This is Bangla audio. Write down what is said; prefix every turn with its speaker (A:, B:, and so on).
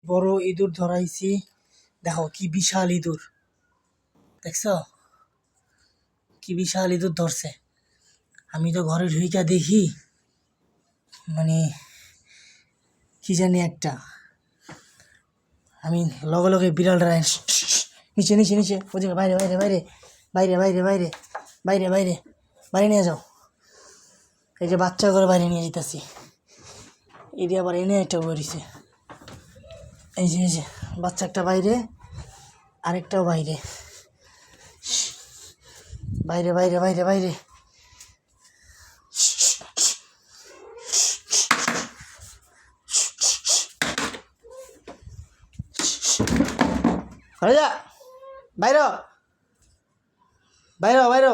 A: বড় ইঁদুর ধরাইছি। দেখো কি বিশাল ইঁদুর, দেখছো কি বিশাল ইঁদুর ধরছে। আমি তো ঘরে ঢুইকা দেখি মানে কি জানি একটা, আমি লগে লগে বিড়ালটা নিচে নিচে নিচে ওদিকে বাইরে বাইরে বাইরে বাইরে বাইরে বাইরে বাইরে বাইরে বাইরে নিয়ে যাও। এই যে বাচ্চা করে বাইরে নিয়ে যেতেছি, এটি আবার এনে একটা বেরিয়েছে। এই যে বাচ্চা একটা বাইরে, আরেকটাও বাইরে বাইরে বাইরে বাইরে বাইরে। যা বাইর বাইর বাইর।